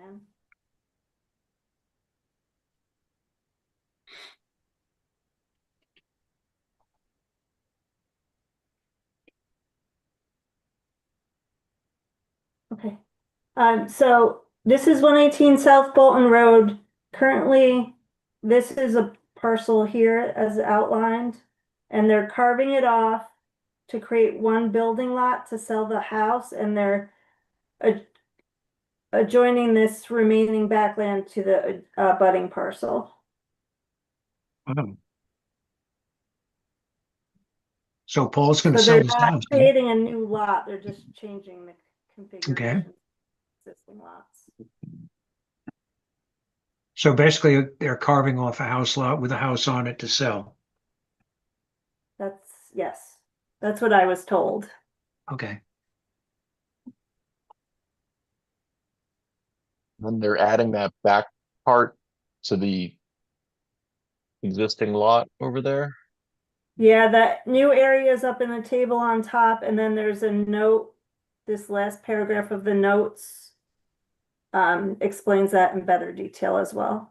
plan. Okay. So this is 118 South Bolton Road. Currently, this is a parcel here as outlined, and they're carving it off to create one building lot to sell the house, and they're adjoining this remaining backland to the budding parcel. Oh. So Paul's going to So sell they're this not house. creating a new lot, they're just changing the configuration of existing lots. So basically, they're carving off a house lot with a house on it to sell. Yes, that's what I was told. Okay. Then they're adding that back part to the existing lot over there. Yeah, that new area is up in the table on top, and then there's a note. This last paragraph of the notes explains that in better detail as well.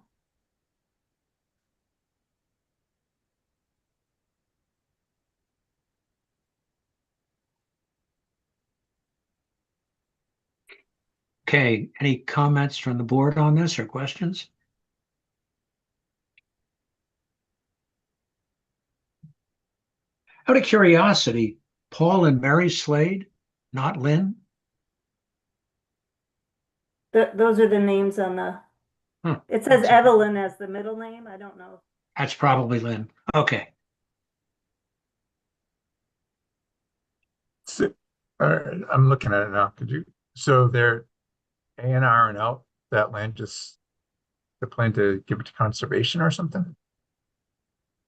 Okay. Any comments from the board on this or questions? Out of curiosity, Paul and Mary Slade, not Lynn? Those are the names on the. It says Evelyn as the middle name. I don't know. That's probably Lynn. Okay. So, I'm looking at it now. So they're A&R'ing out that land, just the plan to give it to conservation or something?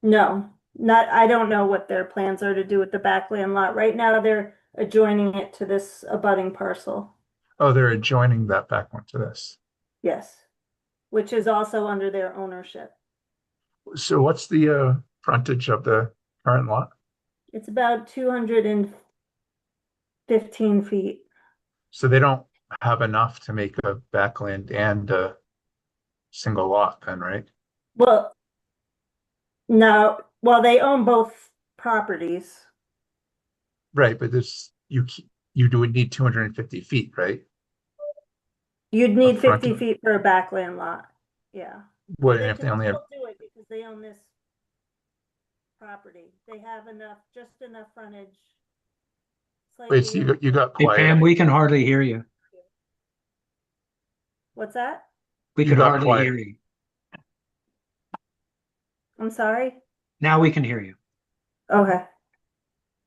No, not, I don't know what their plans are to do with the backland lot. Right now, they're adjoining it to this abutting parcel. Oh, they're adjoining that back one to this. Yes, which is also under their ownership. So what's the frontage of the current lot? It's about 215 feet. So they don't have enough to make a backland and a single lot then, right? Well, no, well, they own both properties. Right, but you would need 250 feet, right? You'd need Up front 50 of- feet for a backland lot. Yeah. What, They if they can only have, still do it because they own this property. They have enough, just enough frontage. wait, so Slightly. you got Hey, Pam, quiet. we can hardly hear you. What's that? We You could got hardly quiet. hear you. I'm sorry. Now we can hear you. Okay.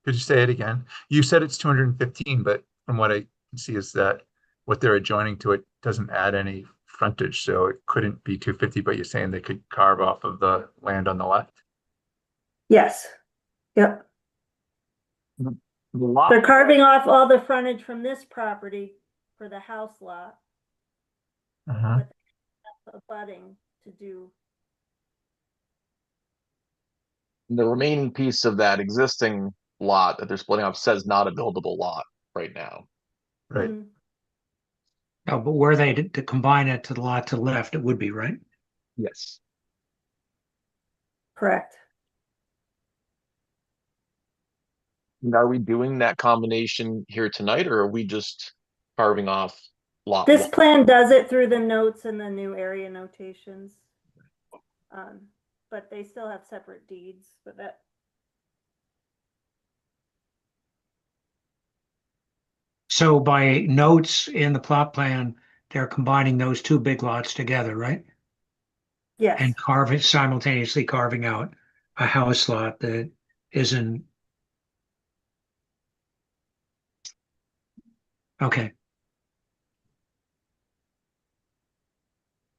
Could you say it again? You said it's 215, but from what I can see is that what they're adjoining to it doesn't add any frontage, so it couldn't be 250, but you're saying they could carve off of the land on the left? Yes. Yep. The lot, They're carving off all the frontage from this property for the house lot, Uh-huh. but they have abutting to do. the remaining piece of that existing lot that they're splitting up says not a buildable lot right now. Right. Mhm. No, but were they to combine it to the lot to the left, it would be, right? Yes. Correct. And are we doing that combination here tonight, or are we just carving off lot This one? plan does it through the notes and the new area notations. But they still have separate deeds, but that. So by notes in the plot plan, they're combining those two big lots together, right? Yes, And simultaneously carving out a house lot that isn't. Okay.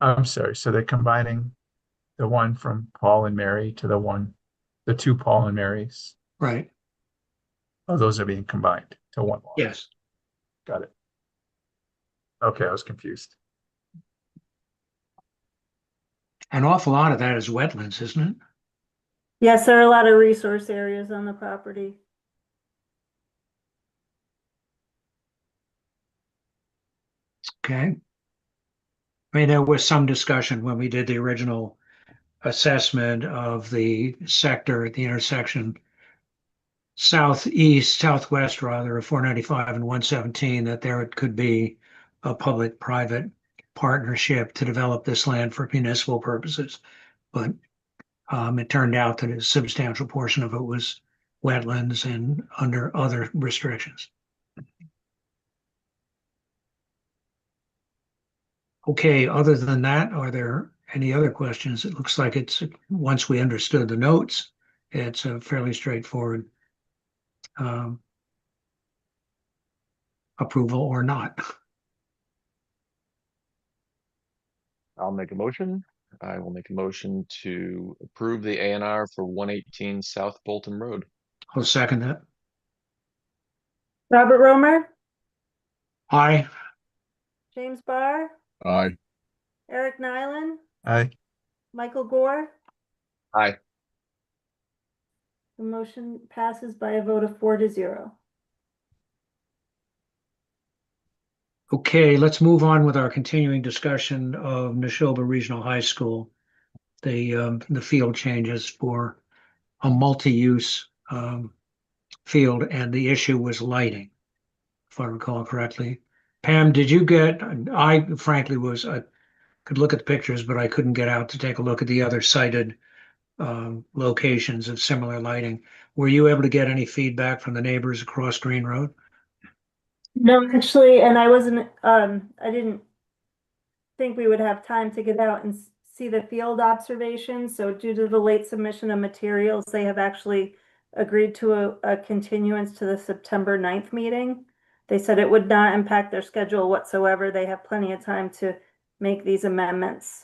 I'm sorry, so they're combining the one from Paul and Mary to the two Paul and Marys. Right. Oh, those are being combined to one lot. Yes. Got it. Okay, I was confused. An awful lot of that is wetlands, isn't it? yes, there are a lot of resource areas on the property. Okay. I mean, there was some discussion when we did the original assessment of the sector at the intersection southwest rather of 495 and 117, that there could be a public-private partnership to develop this land for municipal purposes. But it turned out that a substantial portion of it was wetlands and under other restrictions. Okay, other than that, are there any other questions? It looks like it's, once we understood the notes, it's a fairly straightforward um, approval or not. I'll make a motion. I will make a motion to approve the A and R for 118 South Bolton Road. I'll second that. Robert Romer, Aye. James Barr, Aye. Eric Nyland, Aye. Michael Gore. Aye. The motion passes by a vote of 4-0. Okay, let's move on with our continuing discussion of Neshoba Regional High School. The field changes for a multi-use field, and the issue was lighting, if I recall correctly. Pam, did you get, I frankly I could look at the pictures, but I couldn't get out to take a look at the other cited locations of similar lighting. Were you able to get any feedback from the neighbors across Green Road? No, actually, and I wasn't, I didn't think we would have time to get out and see the field observations. So due to the late submission of materials, they have actually agreed to a continuance to the September 9th meeting. They said it would not impact their schedule whatsoever. They have plenty of time to make these amendments.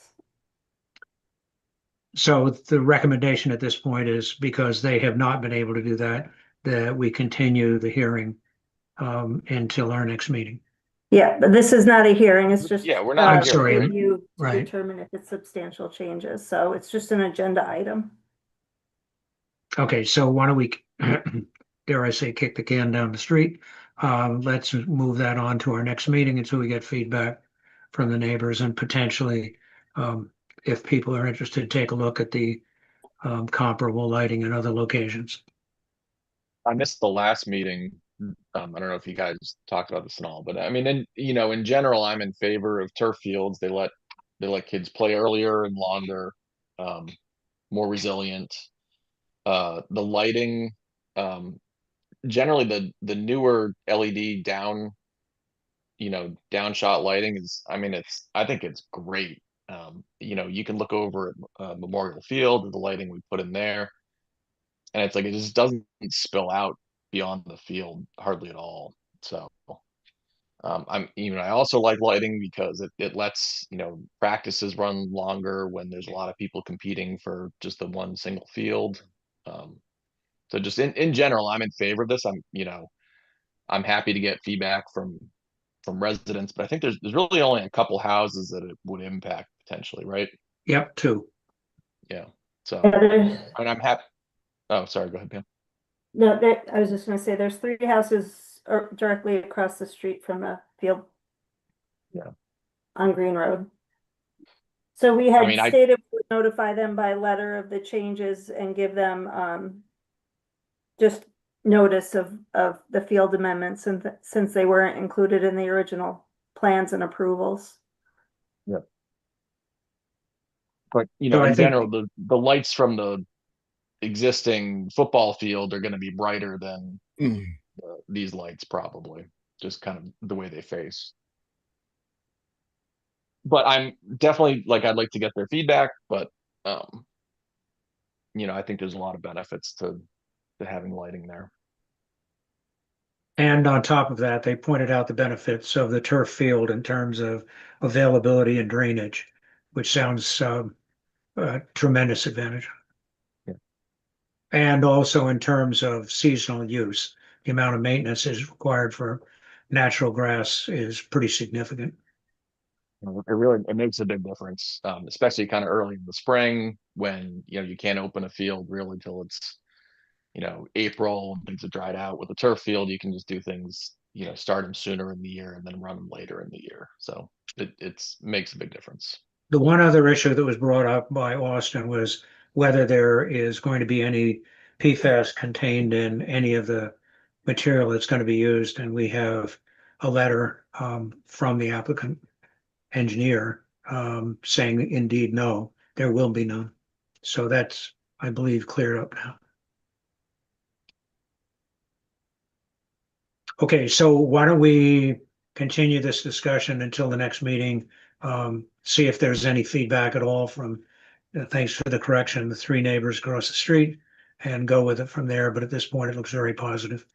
So the recommendation at this point is, because they have not been able to do that, that we continue the hearing until our next meeting. Yeah, but this is not a hearing. It's just Yeah, we're not I'm sorry, review to right. determine if it's substantial changes. So it's just an agenda item. Okay, so why don't we, dare I say, kick the can down the street? Let's move that on to our next meeting until we get feedback from the neighbors, and potentially, if people are interested, take a look at the comparable lighting in other locations. I missed the last meeting. I don't know if you guys talked about this and all, but I mean, in general, I'm in favor of turf fields. They let kids play earlier and longer, more resilient. The lighting, generally the newer LED downshot lighting is, I think it's great. You can look over at Memorial Field, the lighting we put in there, and it's like, it just doesn't spill out beyond the field hardly at all. So I also like lighting because it lets practices run longer when there's a lot of people competing for just the one single field. So just in general, I'm in favor of this. I'm happy to get feedback from residents, but I think there's really only a couple houses that it would impact potentially, right? Yep, two. Yeah. So Yeah, and I'm happy. Oh, sorry. Go ahead, Pam. no, I was just gonna say, there's 3 houses directly across the street from the field. Yeah. On Green Road. So we had I mean, stated we would notify them by letter of the changes and give them just notice of the field amendments, and since they weren't included in the original plans and approvals. But So I in think- general, the lights from the existing football field are going to be brighter than these lights, probably, just kind of the way they face. But I'm definitely I'd like to get their feedback, but I think there's a lot of benefits to having lighting there. And on top of that, they pointed out the benefits of the turf field in terms of availability and drainage, which sounds a tremendous advantage. Yeah. And also in terms of seasonal use, the amount of maintenance is required for natural grass is pretty significant. It makes a big difference, especially kind of early in the spring when you can't open a field really till it's April and things have dried out. With the turf field, you can just do things start them sooner in the year and then run them later in the year. So it's makes a big difference. The one other issue that was brought up by Austin was whether there is going to be any PFAS contained in any of the material that's going to be used. And we have a letter from the applicant engineer saying indeed, no, there will be none. So that's, I believe, cleared up now. Okay, so why don't we continue this discussion until the next meeting? See if there's any feedback at all from, thanks for the correction, the 3 neighbors across the street, and go with it from there. But at this point, it looks very positive.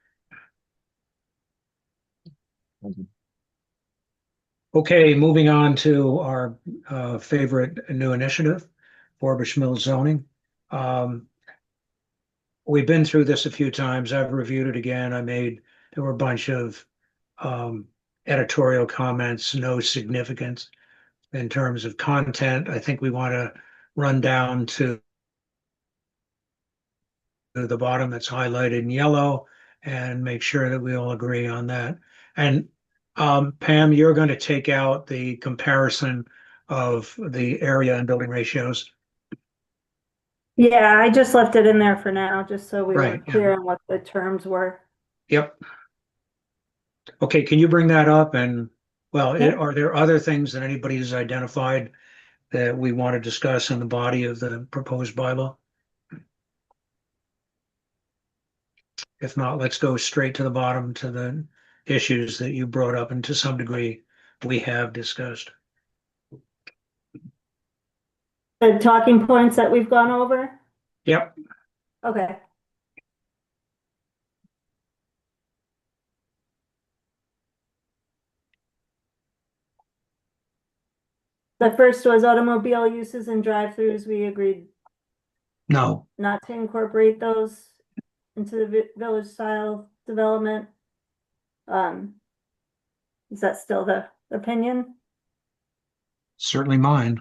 Okay, moving on to our favorite new initiative, Forbush Mills zoning. We've been through this a few times. I've reviewed it again. There were a bunch of editorial comments, no significance in terms of content. I think we want to run down to the bottom that's highlighted in yellow and make sure that we all agree on that. And Pam, you're going to take out the comparison of the area and building ratios. Yeah, I just left it in there for now, just so we were Right, yeah. clear on what the terms were. Yep. Okay, can you bring that up? And well, Yep. are there other things that anybody's identified that we want to discuss in the body of the proposed bylaw? If not, let's go straight to the bottom to the issues that you brought up, and to some degree we have discussed. The talking points that we've gone over? Yep. Okay. The first was automobile uses and drive-throughs. We agreed No. not to incorporate those into the village style development. Is that still the opinion? Certainly mine.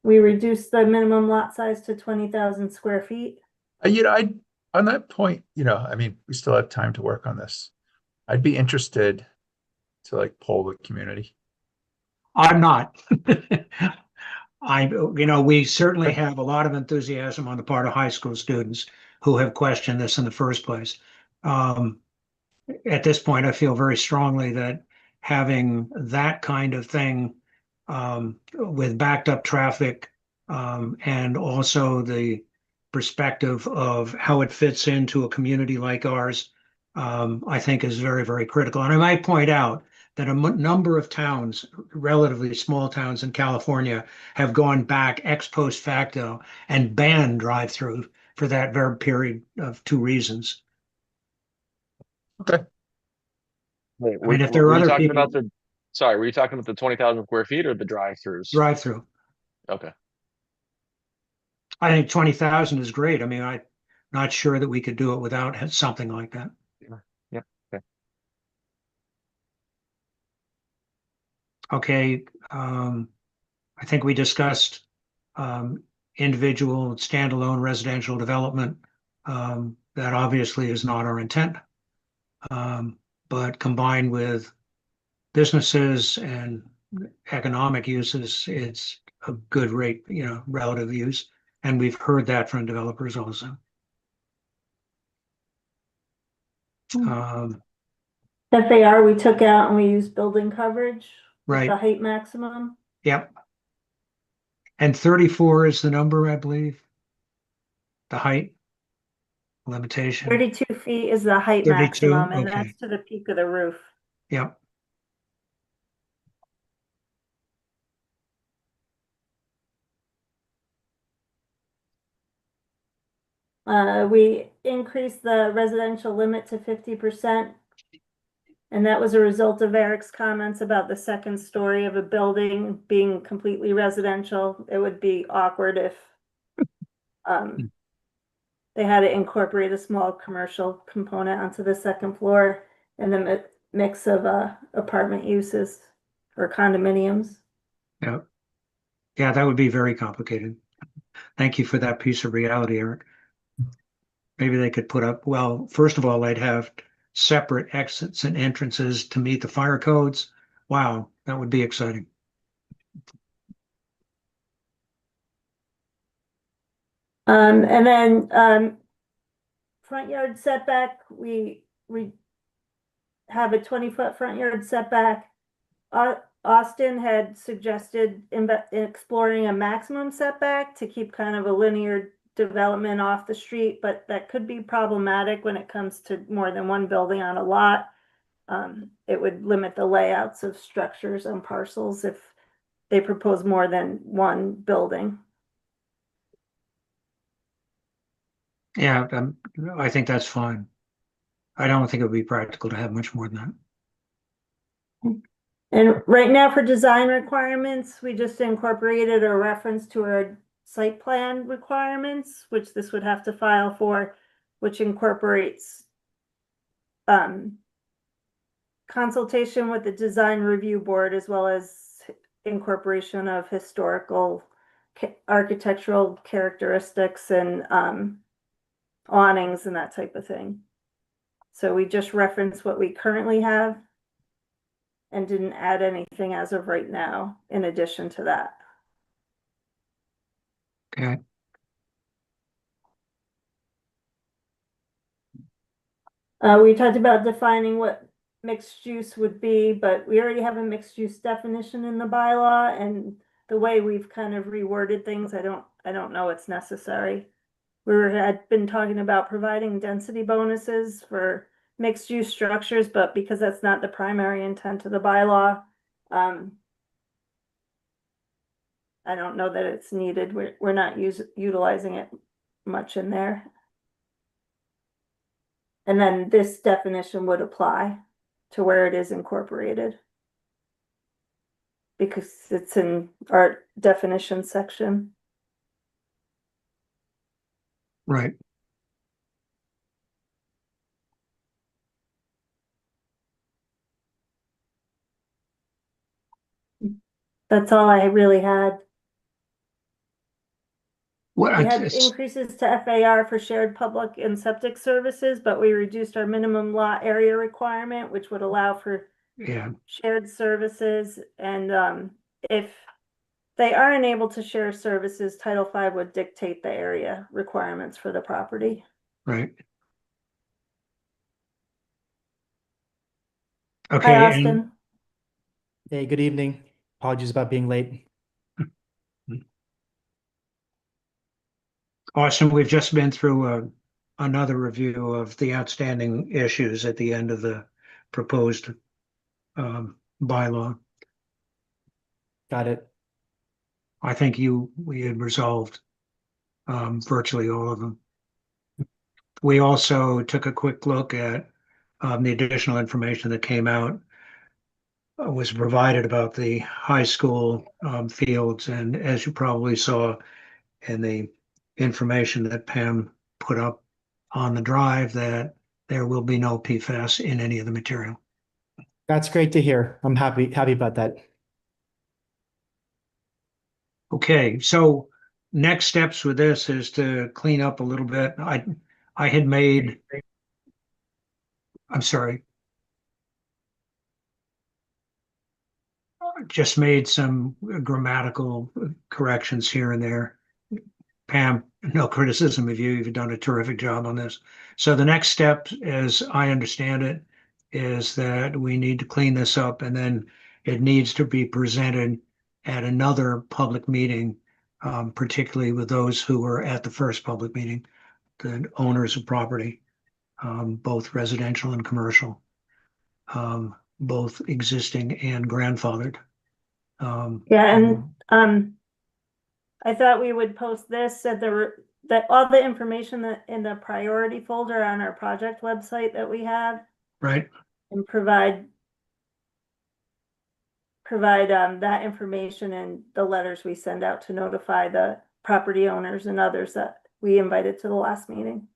We reduced the minimum lot size to 20,000 square feet. On that point, I mean, we still have time to work on this. I'd be interested to like poll the community. I'm not. We certainly have a lot of enthusiasm on the part of high school students who have questioned this in the first place. At this point, I feel very strongly that having that kind of thing with backed up traffic and also the perspective of how it fits into a community like ours, I think is very, very critical. And I might point out that a number of towns, relatively small towns in California, have gone back ex post facto and banned drive-through for that very period of 2 reasons. Okay. Wait, I mean, if there are were you other talking people, about sorry, were you talking about the 20,000 square feet or the drive-throughs? drive-through, Okay. I think 20,000 is great. I mean, I'm not sure that we could do it without something like that. Yep. Okay. Okay, I think we discussed individual standalone residential development. That obviously is not our intent. But combined with businesses and economic uses, it's a good rate, relative use. And we've heard that from developers also. FAR we took out and we used building coverage. with Right. The height maximum. Yep. And 34 is the number, I believe. The height limitation. 32 feet is the height 32, maximum, and okay. that's to the peak of the roof. Yep. We increased the residential limit to 50%. And that was a result of Eric's comments about the second story of a building being completely residential. It would be awkward if they had to incorporate a small commercial component onto the second floor and the mix of apartment uses or condominiums. Yeah. Yeah, that would be very complicated. Thank you for that piece of reality, Eric. Maybe they could put up, well, first of all, they'd have separate exits and entrances to meet the fire codes. Wow, that would be exciting. And then, front yard setback, we have a 20-foot front yard setback. Austin had suggested exploring a maximum setback to keep kind of a linear development off the street, but that could be problematic when it comes to more than one building on a lot. It would limit the layouts of structures and parcels if they propose more than one building. Yeah, I think that's fine. I don't think it would be practical to have much more than that. And right now for design requirements, we just incorporated a reference to our site plan requirements, which this would have to file for, which incorporates consultation with the design review board, as well as incorporation of historical architectural characteristics and awnings and that type of thing. So we just reference what we currently have and didn't add anything as of right now in addition to that. Okay. We talked about defining what mixed use would be, but we already have a mixed use definition in the bylaw, and the way we've kind of reworded things, I don't know it's necessary. Had been talking about providing density bonuses for mixed use structures, but because that's not the primary intent of the bylaw, I don't know that it's needed. We're not utilizing it much in there. And then this definition would apply to where it is incorporated, because it's in our definition section. Right. That's all I really had. What We had increases to FAR for shared public and septic services, but we reduced our minimum lot area requirement, which would allow for yeah, shared services. And if they aren't able to share services, Title V would dictate the area requirements for the property. right. Hi, Okay, and Austin. Hey, good evening. Apologies about being late. Austin, we've just been through another review of the outstanding issues at the end of the proposed bylaw. Got it. I think we had resolved virtually all of them. We also took a quick look at the additional information that came out, was provided about the high school fields, and as you probably saw in the information that Pam put up on the drive, that there will be no PFAS in any of the material. That's great to hear. I'm happy about that. Okay, so next steps with this is to clean up a little bit. I had made, I'm sorry, just made some grammatical corrections here and there. Pam, no criticism of you. You've done a terrific job on this. So the next step, as I understand it, is that we need to clean this up, and then it needs to be presented at another public meeting, particularly with those who were at the first public meeting, the owners of property, both residential and commercial, both existing and grandfathered. Yeah, and I thought we would post this at that all the information that in the priority folder on our project website that we have, Right. and provide that information in the letters we send out to notify the property owners and others that we invited to the last meeting.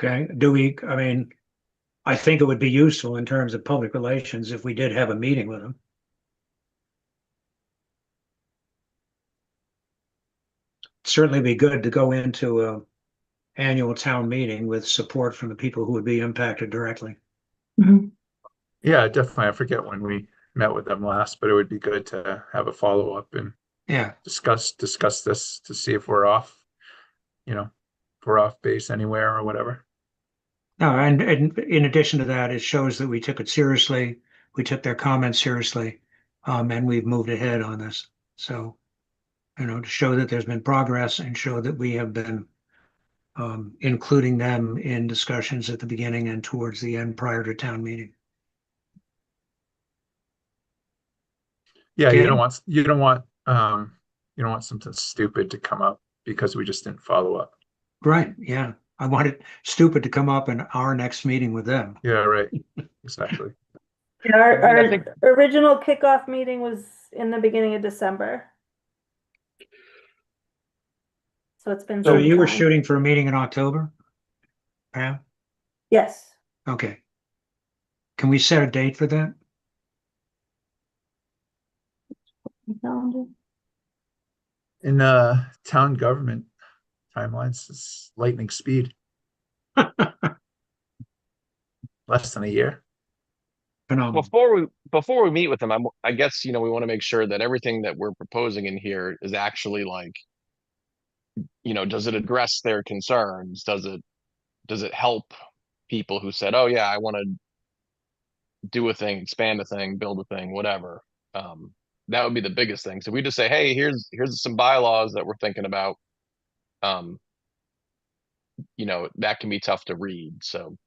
Okay, I mean, I think it would be useful in terms of public relations if we did have a meeting with them. Certainly be good to go into annual town meeting with support from the people who would be impacted directly. Yeah, definitely. I forget when we met with them last, but it would be good to have a follow-up and Yeah, discuss this to see if we're off, if we're off base anywhere or whatever. no, and in addition to that, it shows that we took it seriously. We took their comments seriously, and we've moved ahead on this. So, to show that there's been progress and show that we have been including them in discussions at the beginning and towards the end prior to town meeting. Yeah, Okay. you don't want something stupid to come up because we just didn't follow up. Right, yeah. I wanted stupid to come up in our next meeting with them. Yeah, right. Exactly. Yeah, our, I mean, I our think- original kickoff meeting was in the beginning of December. So it's been So some you were time. shooting for a meeting in October? Pam? Yes. Okay. Can we set a date for that? Calendar. In town government timelines, it's lightning speed. Less than a year. Phenomenal. Before we meet with them, I guess, we want to make sure that everything that we're proposing in here is actually like, does it address their concerns? Does it help people who said, oh yeah, I want to do a thing, expand a thing, build a thing, whatever. That would be the biggest thing. So we just say, hey, here's some bylaws that we're thinking about. That can be tough to read. So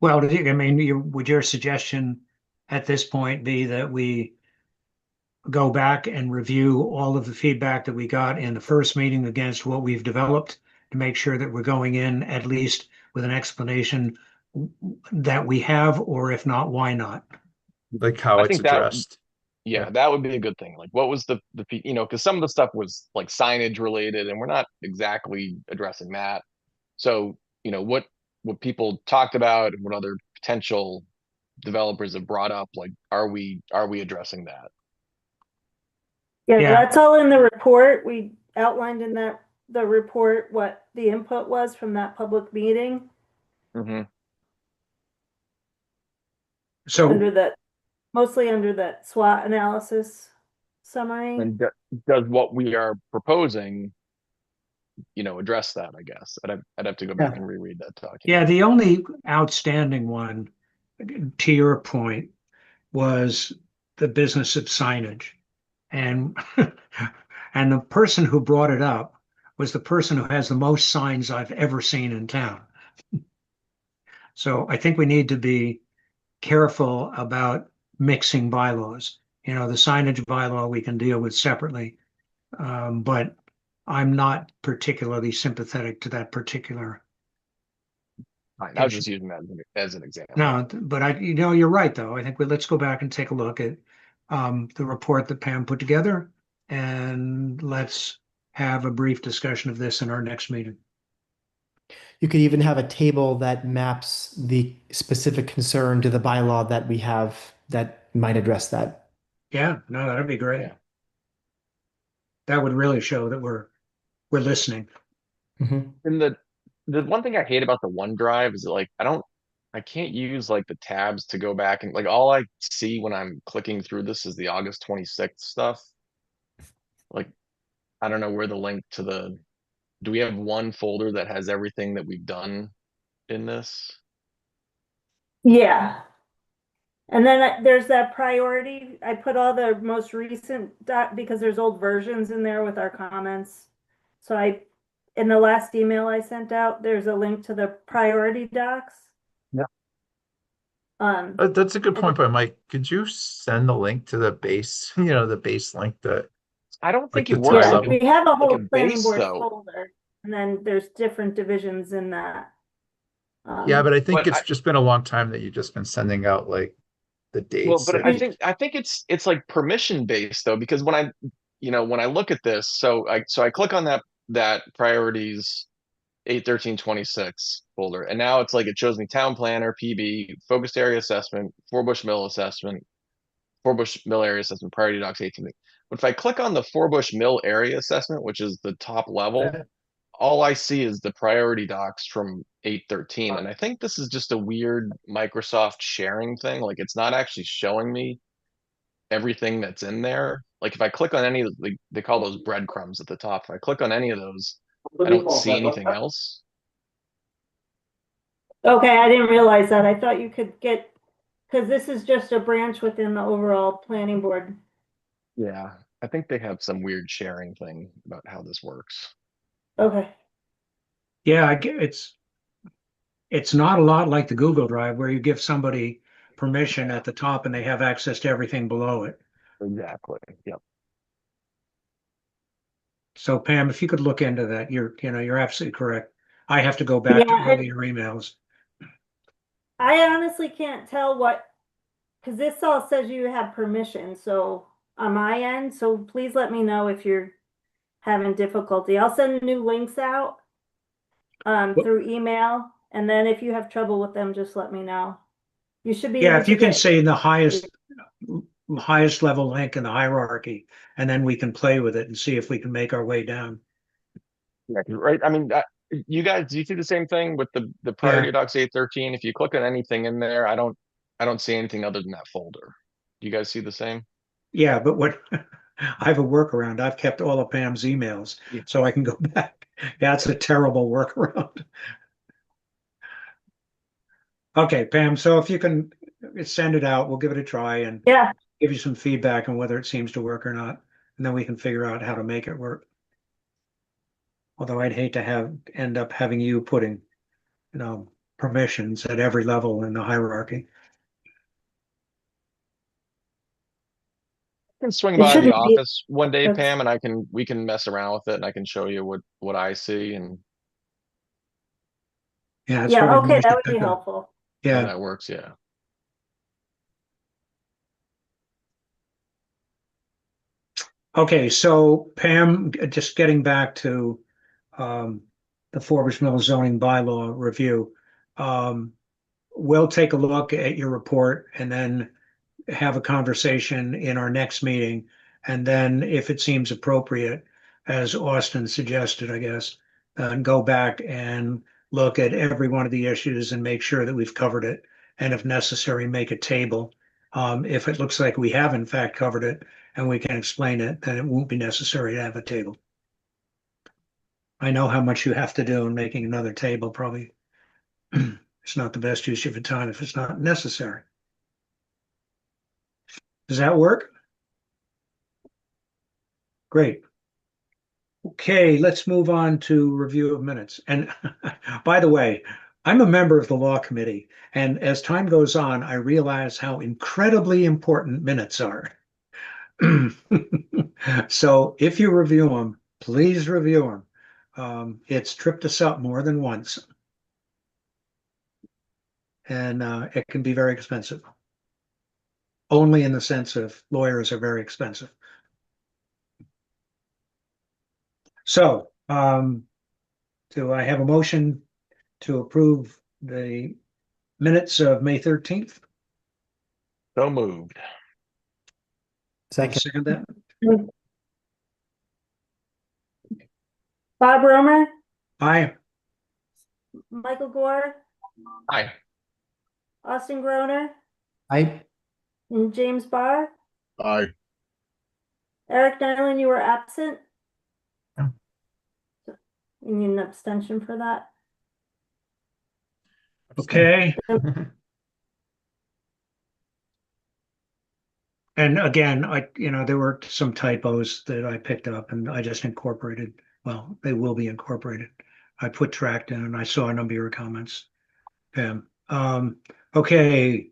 Well, I mean, would your suggestion at this point be that we go back and review all of the feedback that we got in the first meeting against what we've developed to make sure that we're going in at least with an explanation that we have, or if not, why not? Like how I it's think that- addressed. yeah, that would be a good thing. Like what was the because some of the stuff was like signage related and we're not exactly addressing that. So, what people talked about and what other potential developers have brought up, like, are we addressing that? Yeah, Yeah. that's all in the report. We outlined in the report what the input was from that public meeting So, mostly under that SWOT analysis summary. And does what we are proposing, address that, I guess. I'd have to go back Yeah. and reread that document. yeah, the only outstanding one, to your point, was the business of signage. And and the person who brought it up was the person who has the most signs I've ever seen in town. So I think we need to be careful about mixing bylaws. The signage bylaw we can deal with separately. But I'm not particularly sympathetic to that particular. Fine, I was just using that as an example. No, but you're right, though. I think let's go back and take a look at the report that Pam put together, and let's have a brief discussion of this in our next meeting. You could even have a table that maps the specific concern to the bylaw that we have that might address that. Yeah, no, that'd be great. Yeah. That would really show that we're listening. Mhm. And the one thing I hate about the OneDrive is that, like, I can't use like the tabs to go back and like all I see when I'm clicking through this is the August 26th stuff. Like, I don't know where the link to do we have one folder that has everything that we've done in this? Yeah. And then there's that priority. I put all the most recent because there's old versions in there with our comments. So in the last email I sent out, there's a link to the priority docs. Yeah. That's a good point by Mike. Could you send the link to the base, the base link that I don't think Like it the works. top Yeah, Like, level. we have a whole a planning base, board though. folder, and then there's different divisions in that. Yeah, but I think But it's just been a long time that you've just been sending out like the well, dates. but and- I think it's like permission based though, because when I look at this, so I click on that priorities 8/13/26 folder, and now it's like it shows me town planner, PB, focused area assessment, Forbush Mill assessment, Forbush Mill area assessment, priority docs 18. But if I click on the Forbush Mill area assessment, which is the top level, all I see is the priority docs from 8.13, and I think this is just a weird Microsoft sharing thing. Like, it's not actually showing me everything that's in there. Like, if I click on any of the, they call those breadcrumbs at the top. If I click on any of those, I don't see anything else. Okay, I didn't realize that. I thought you could get, because this is just a branch within the overall planning board. Yeah, I think they have some weird sharing thing about how this works. Okay. Yeah, it's not a lot like the Google Drive where you give somebody permission at the top and they have access to everything below it. Exactly. Yep. So Pam, if you could look into that, you're absolutely correct. I have to go back to Yeah, earlier emails. I honestly can't tell what, because this all says you have permission, so on my end, so please let me know if you're having difficulty. I'll send new links out through email, and then if you have trouble with them, just let me know. You should be Yeah, able if to you can get, say the highest level link in the hierarchy, and then we can play with it and see if we can make our way down. Yeah, right. I mean, you guys, do you see the same thing with the priority docs 8.13? If you click on anything in there, I don't see anything other than that folder. Do you guys see the same? Yeah, but what I have a workaround. I've kept all of Pam's emails so I can go back. That's a terrible workaround. Okay, Pam, so if you can send it out, we'll give it a try and yeah, give you some feedback on whether it seems to work or not. And then we can figure out how to make it work. Although I'd hate to end up having you putting, permissions at every level in the hierarchy. I can swing it by the shouldn't be. office one day, That's- Pam, and we can mess around with it and I can show you what I see and Yeah, it's Yeah, probably okay, most that would be effective. helpful. how Yeah. that works. Yeah. Okay, so Pam, just getting back to the Forbes Mill zoning bylaw review. We'll take a look at your report and then have a conversation in our next meeting. And then if it seems appropriate, as Austin suggested, I guess, go back and look at every one of the issues and make sure that we've covered it. And if necessary, make a table. If it looks like we have in fact covered it and we can explain it, then it won't be necessary to have a table. I know how much you have to do in making another table, probably. It's not the best use of your time if it's not necessary. Does that work? Great. Okay, let's move on to review of minutes. And by the way, I'm a member of the law committee, and as time goes on, I realize how incredibly important minutes are. So if you review them, please review them. It's tripped us up more than once. And it can be very expensive. Only in the sense of lawyers are very expensive. So, do I have a motion to approve the minutes of May 13th? So moved. Second. Second that? Bob Romer, Aye. Michael Gore, Hi. Austin Groner, I and James Barr. Aye. Eric Nyland, you were absent. Yeah. You need an abstention for that. Okay. And again, there were some typos that I picked up and I just incorporated. Well, they will be incorporated. I put tracked in and I saw a number of your comments, Pam. Okay.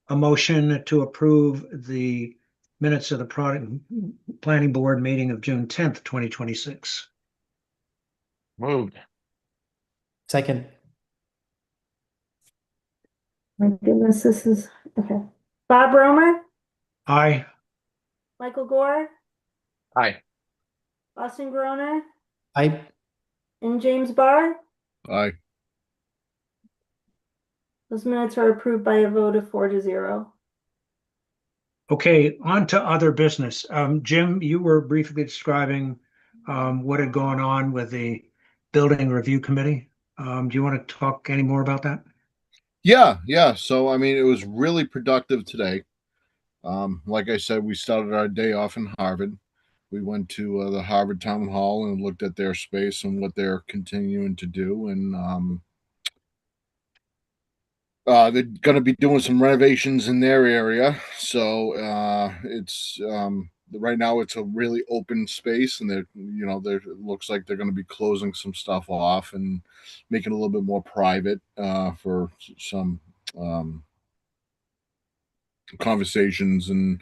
A motion to approve the minutes of the planning board meeting of June 10th, 2026. Moved. second. My goodness, this is, okay. Bob Romer, Aye. Michael Gore, Hi. Austin Groner, I and James Barr. Aye. Those minutes are approved by a vote of 4-0. Okay, on to other business. Jim, you were briefly describing what had gone on with the Building Review Committee. Do you want to talk any more about that? Yeah. So I mean, it was really productive today. Like I said, we started our day off in Harvard. We went to the Harvard Town Hall and looked at their space and what they're continuing to do. And they're going to be doing some renovations in their area. So it's right now it's a really open space, and it looks like they're going to be closing some stuff off and making it a little bit more private for some conversations and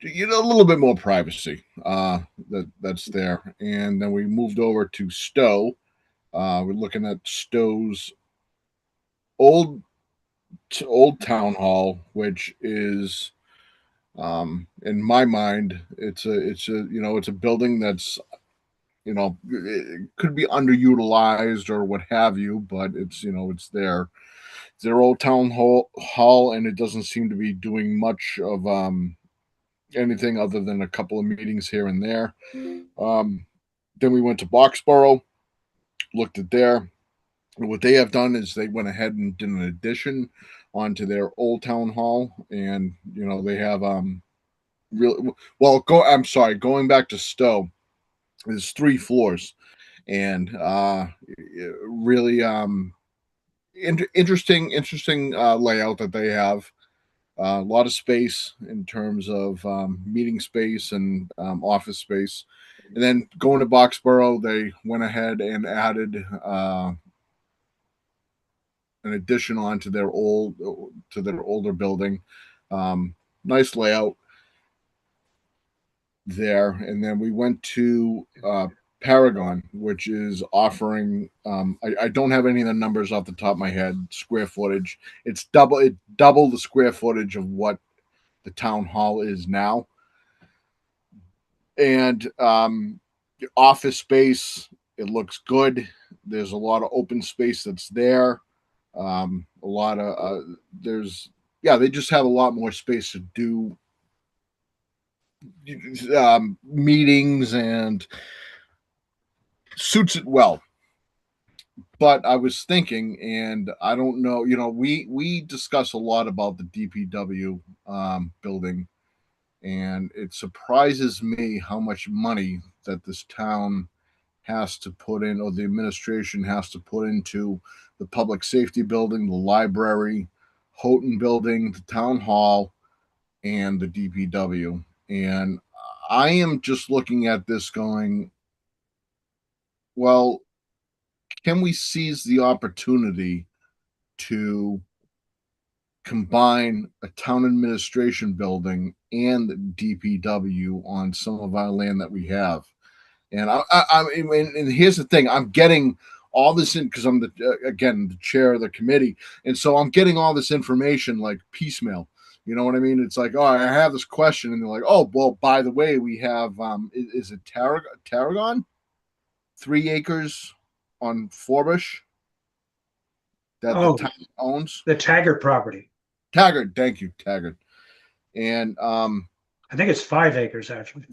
a little bit more privacy that's there. And then we moved over to Stowe. We're looking at Stowe's old town hall, which is in my mind it's a building that's it could be underutilized or what have you, but it's their old town hall, and it doesn't seem to be doing much of anything other than a couple of meetings here and there. Then we went to Boxborough, looked at there. What they have done is they went ahead and did an addition onto their old town hall, and they have really well. I'm sorry, going back to Stowe, there's 3 floors, and really interesting layout that they have. A lot of space in terms of meeting space and office space. And then going to Boxborough, they went ahead and added an addition onto their older building. Nice layout there. And then we went to Paragon, which is offering I don't have any of the numbers off the top of my head, square footage. It's double the square footage of what the town hall is now. And office space, it looks good. There's a lot of open space that's there. A lot of they just have a lot more space to do meetings, and suits it well. But I was thinking, and I don't know, we discuss a lot about the DPW building, and it surprises me how much money that this town has to put in, or the administration has to put into the public safety building, the library, Houghton building, the town hall, and the DPW. And I am just looking at this going, well, can we seize the opportunity to combine a town administration building and the DPW on some of our land that we have? And I mean, and here's the thing: I'm getting all this in because I'm the chair of the committee, and so I'm getting all this information like piecemeal. You know what I mean? It's like, oh, I have this question, and they're like, oh, well, by the way, we have is it Tarragon, 3 acres on Forbush that Oh. the town owns. The Taggart property. Taggart, thank you, Taggart. And I think it's 5 acres actually.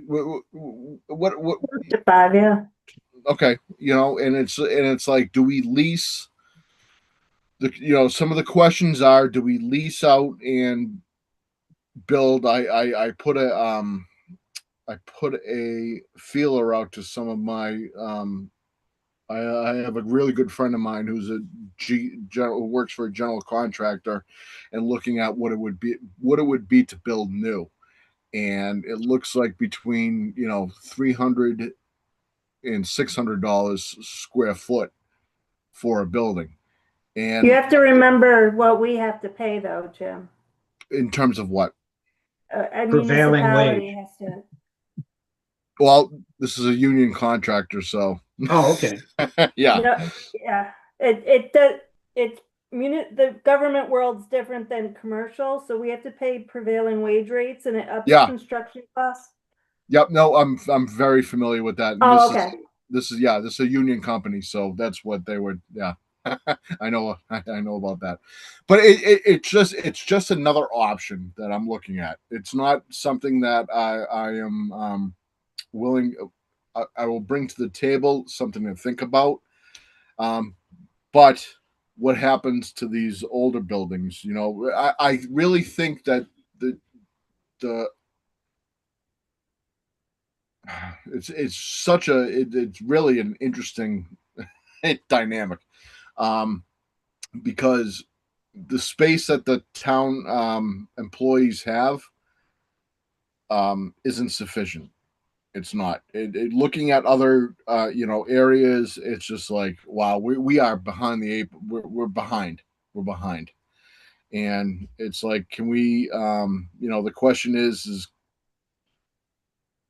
what To 5, yeah. okay, and it's like, do we lease some of the questions are, do we lease out and build? I put a feeler out to some of my I have a really good friend of mine who's who works for a general contractor, and looking at what it would be to build new. And it looks like between $300 and $600 square foot for a building. And You have to remember what we have to pay though, Jim. in terms of what? A Prevailing municipality wage. has to. Well, this is a union contractor, so Oh, okay. yeah. No, yeah, it does. The government world's different than commercial, so we have to pay prevailing wage rates, and it ups Yeah. construction costs. Yep. No, I'm very familiar with that. And Oh, this okay. this is a union company, so that's what they would. Yeah, I know about that. But it's just another option that I'm looking at. It's not something that I am willing. I will bring to the table something to think about. But what happens to these older buildings? You know, I really think that the it's such a it's really an interesting dynamic, um, because the space that the town employees have isn't sufficient. It's not. Looking at other areas, it's just like, wow, we are behind the ape. We're behind. We're behind. And it's like, can we? The question is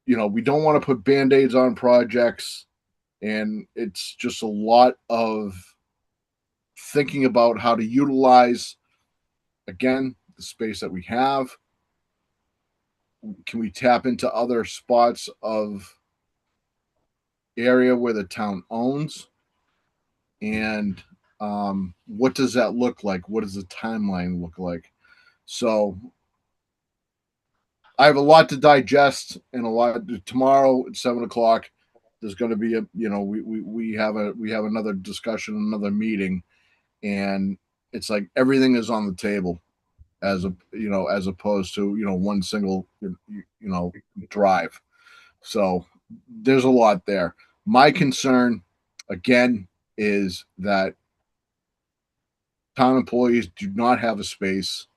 we don't want to put band-aids on projects, and it's just a lot of thinking about how to utilize again the space that we have. Can we tap into other spots of area where the town owns? And what does that look like? What does the timeline look like? So I have a lot to digest, and a lot tomorrow at 7 o'clock. There's going to be we have another discussion, another meeting, and it's like everything is on the table as opposed to one single drive. So there's a lot there. My concern again is that town employees do not have a space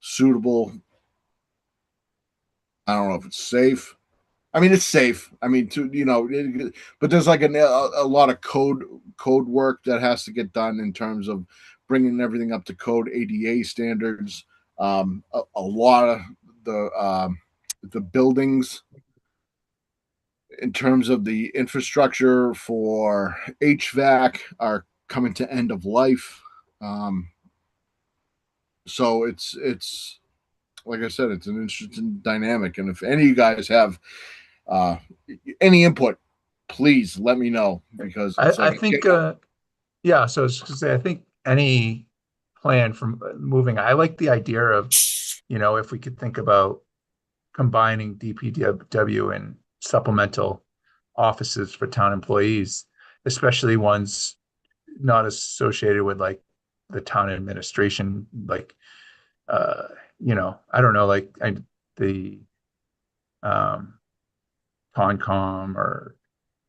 suitable. I don't know if it's safe. I mean, it's safe. I mean, but there's like a lot of code work that has to get done in terms of bringing everything up to code ADA standards. A lot of the buildings in terms of the infrastructure for HVAC are coming to end of life. So it's like I said, it's an interesting dynamic. And if any of you guys have any input, please let me know, because it's I like, think, yeah, so I was just to say, I think any plan from moving, I like the idea of, if we could think about combining DPW and supplemental offices for town employees, especially ones not associated with like the town administration, like, I don't know, like the Concom, or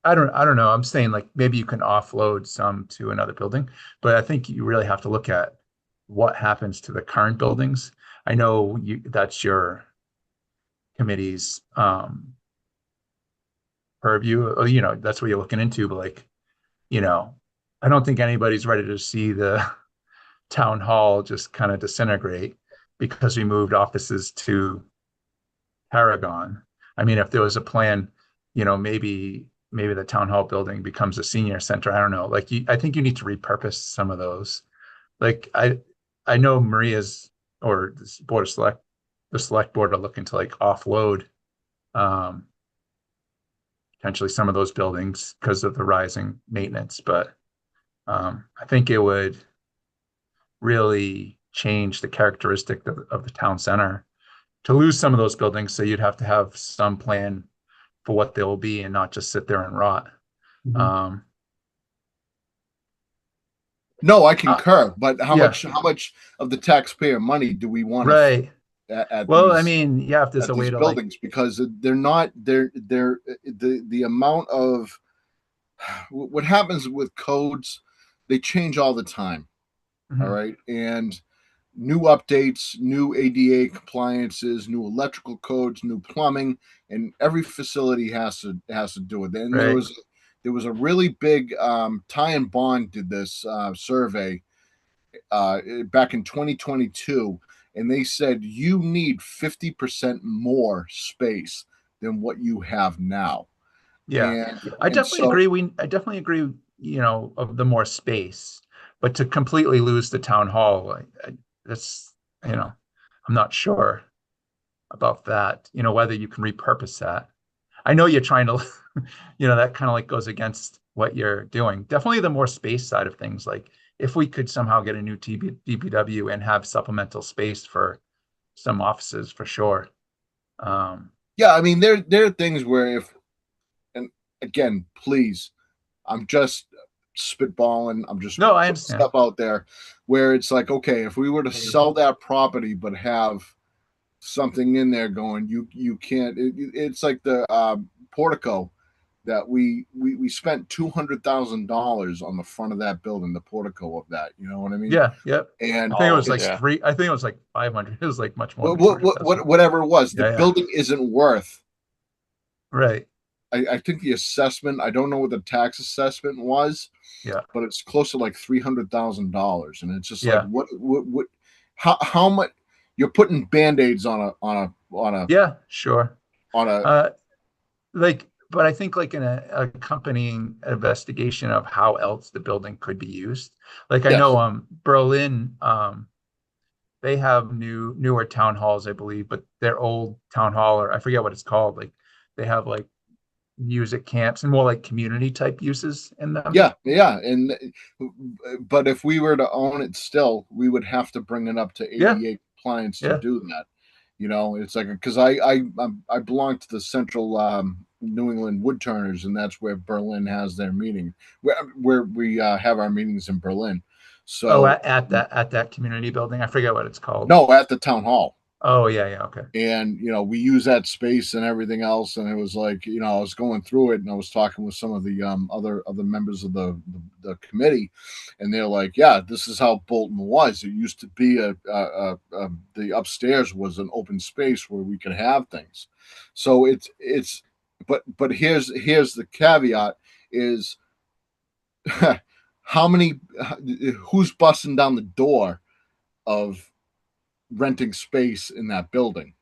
I don't know. I'm saying like maybe you can offload some to another building, but I think you really have to look at what happens to the current buildings. I know that's your committee's purview. That's what you're looking into, but like, I don't think anybody's ready to see the town hall just kind of disintegrate because we moved offices to Paragon. I mean, if there was a plan, maybe the town hall building becomes a senior center. I don't know. Like, I think you need to repurpose some of those. Like, I know Maria's or the select board are looking to like offload potentially some of those buildings because of the rising maintenance. But I think it would really change the characteristic of the town center to lose some of those buildings. So you'd have to have some plan for what they will be and not just sit there and rot. Mhm. no, I concur. But how yeah. much of the taxpayer money do we want to Right. at Well, I these mean, yeah, if there's a way to like, buildings? Because they're the amount of what happens with codes, they change all the time. All mhm, right. And new updates, new ADA compliances, new electrical codes, new plumbing, and every facility has to do it. And right. there was a really big Ty and Bond did this survey back in 2022, and they said you need 50% more space than what you have now. Yeah. And I and definitely so agree. I definitely agree, of the more space, but to completely lose the town hall, that's, I'm not sure about that, whether you can repurpose that. I know you're trying to, that kind of like goes against what you're doing. Definitely the more space side of things. Like if we could somehow get a new DPW and have supplemental space for some offices for sure. yeah, I mean there are things where if, and again, please, I'm just spitballing. I'm just No, I putting understand. stuff out there where it's like, okay, if we were to sell that property but have something in there going, you can't. It's like the portico that we spent $200,000 on the front of that building, the portico of that. You know what I mean? Yeah, yep. And I think it was Oh, like yeah. I think it was like 500. It was like much more than 200,000. whatever it was, the Yeah, yeah. building isn't worth. Right. I think the assessment. I don't know what the tax assessment was. Yeah. But it's close to like $300,000, and it's just Yeah. like what how much you're putting band-aids on a Yeah, sure. on a Like, but I think like in a accompanying investigation of how else the building could be used. Like I Yes. know Berlin, they have newer town halls, I believe, but their old town hall, or I forget what it's called, like they have like music camps and more like community type uses in them. yeah, and but if we were to own it still, we would have to bring it up to Yeah. ADA compliance to Yeah. do that. You know, it's like because I belong to the Central New England Woodturners, and that's where Berlin has their meeting, where we have our meetings in Berlin. So Oh, at that community building. I forget what it's called. no, at the town hall. Oh, yeah, okay. And we use that space and everything else, and it was like I was going through it, and I was talking with some of the other members of the committee, and they're like, yeah, this is how Bolton was. It used to be the upstairs was an open space where we could have things. So it's but here's the caveat is who's busting down the door of renting space in that building.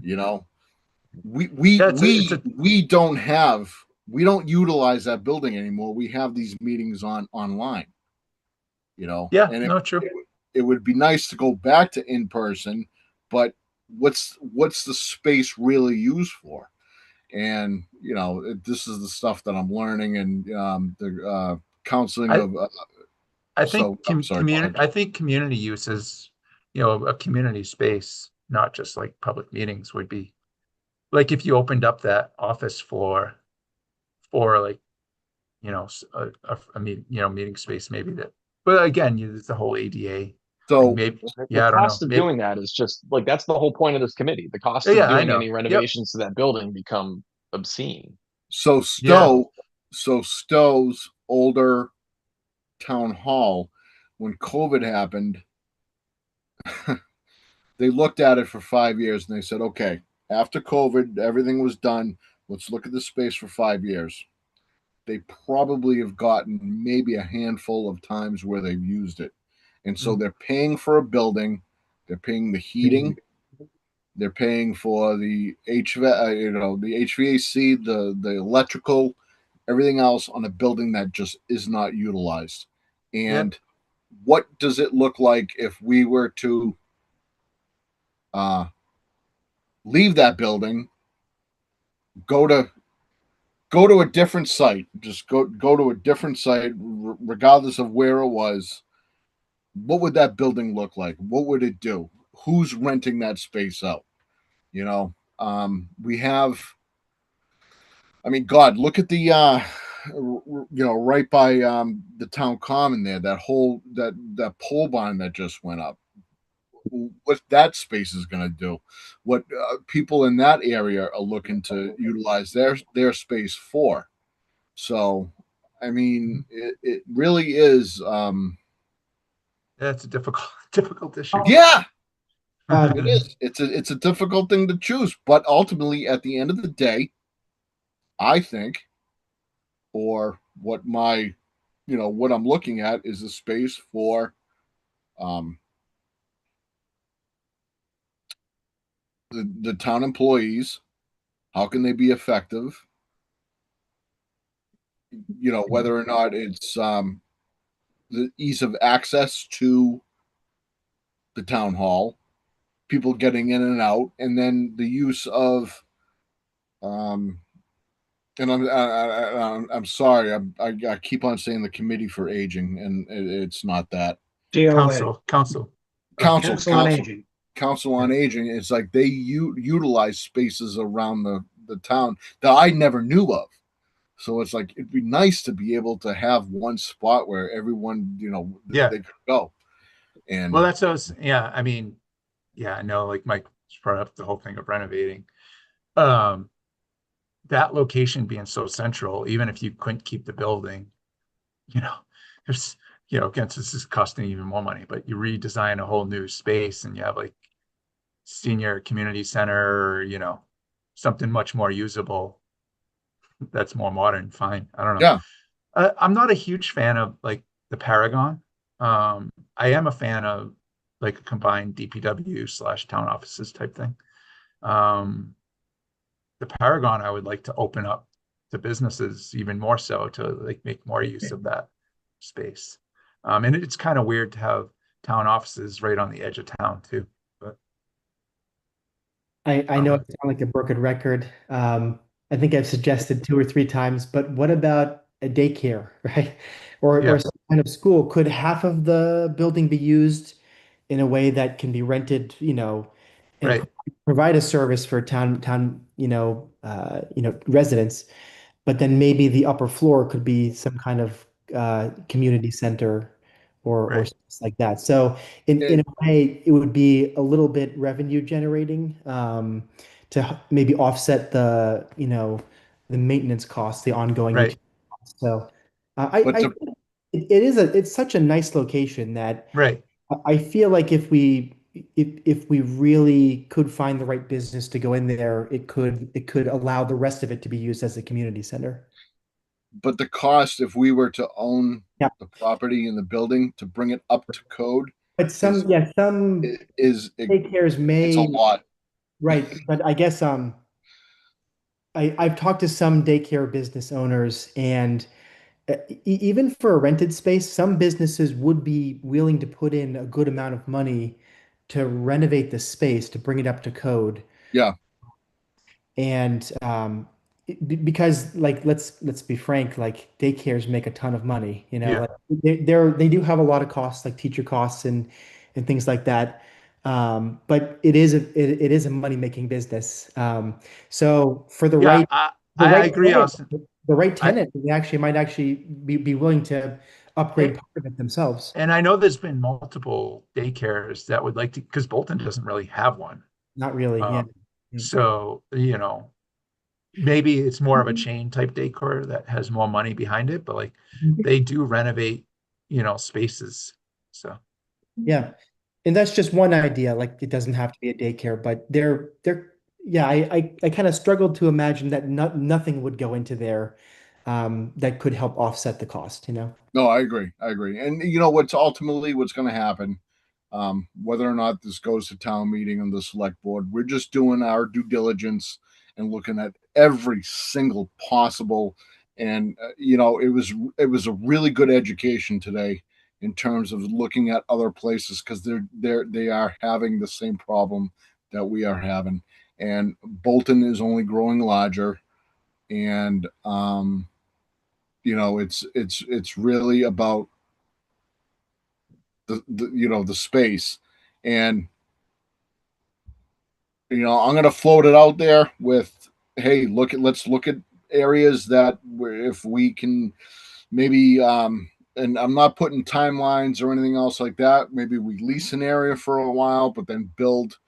We Yeah, we don't utilize that building anymore. We have these meetings online. Yeah, and no, true. it would be nice to go back to in person, but what's the space really used for? And this is the stuff that I'm learning, and the counseling of I think I'm sorry, community. I think community use is, a community space, not just like public meetings, would be like if you opened up that office floor for like, a meeting space, maybe that. But again, it's the whole ADA. so Maybe, The yeah, I don't know. cost of Maybe, doing that is just like that's the whole point of this committee. The cost Yeah, of I doing know. any Yep. renovations to that building become obscene. So Stow's older town hall, when COVID happened, they looked at it for 5 years and they said, okay, after COVID, everything was done. Let's look at the space for 5 years. They probably have gotten maybe a handful of times where they've used it. And so they're paying for a building, they're paying the heating, they're paying for the HVAC, the HVAC, the electrical, everything else on a building that just is not utilized. And what does it look like if we were to leave that building, go to a different site, just go to a different site, regardless of where it was? What would that building look like? What would it do? Who's renting that space out? We have, I mean, God, look at the right by the town common there, that whole that pole barn that just went up. What that space is going to do, what people in that area are looking to utilize their space for. So, I mean, it really is. That's a difficult issue. Yeah, it is. It's a difficult thing to choose, but ultimately, at the end of the day, I think, or what what I'm looking at is a space for, the town employees. How can they be effective? Whether or not it's the ease of access to the town hall, people getting in and out, and then the use of and I'm sorry, I keep on saying the Committee for Aging, and it's not that. COA. Council. Council on Aging. Council on Aging. It's like they utilize spaces around the town that I never knew of. So it's like it'd be nice to be able to have one spot where everyone, Yeah. they could go. And Well, that's those. Yeah, I mean, yeah, I know. Like Mike brought up the whole thing of renovating. Um, that location being so central, even if you couldn't keep the building, you know, there's, again, this is costing even more money, but you redesign a whole new space and you have like senior community center, or, something much more usable that's more modern. Fine. I don't know. yeah, I'm not a huge fan of like the Paragon. I am a fan of like a combined DPW / town offices type thing. The Paragon, I would like to open up to businesses even more so to like make more use of that space. And it's kind of weird to have town offices right on the edge of town too. But I know I sound like a broken record. I think I've suggested 2 or 3 times, but what about a daycare, right? Or Yeah. some kind of school? Could half of the building be used in a way that can be rented, and Right. provide a service for town, residents, but then maybe the upper floor could be some kind of community center or Right. something like that. So in a way, it would be a little bit revenue generating to maybe offset the maintenance costs, the ongoing Right. utility costs. So but I it's such a nice location that Right. I feel like if we really could find the right business to go in there, it could allow the rest of it to be used as a community center. the cost, if we were to own Yeah. the property in the building to bring it up to code, But some daycares it's a may, lot. right, but I guess I've talked to some daycare business owners, and even for a rented space, some businesses would be willing to put in a good amount of money to renovate the space to bring it up to code. Yeah, And because like let's be frank, like daycares make a ton of money, Yeah. like they do have a lot of costs, like teacher costs and things like that. But it is a money-making business. So for the Yeah. right the I right agree, tenant, Austin. the right I tenant, they actually might actually be willing to upgrade it, part of it themselves. and I know there's been multiple daycares that would like to, because Bolton doesn't really have one. Not really, yeah. Um, so, maybe it's more of a chain type decor that has more money behind it, but like they do renovate, spaces. So Yeah. And that's just one idea. Like it doesn't have to be a daycare, but yeah, I kind of struggled to imagine that nothing would go into there that could help offset the cost. no, I agree. I agree. And what's going to happen, whether or not this goes to town meeting and the select board, we're just doing our due diligence and looking at every single possible. And it was a really good education today in terms of looking at other places because they are having the same problem that we are having. And Bolton is only growing larger, and it's really about the space. And I'm going to float it out there with, hey, let's look at areas that if we can maybe and I'm not putting timelines or anything else like that, maybe we lease an area for a while but then build,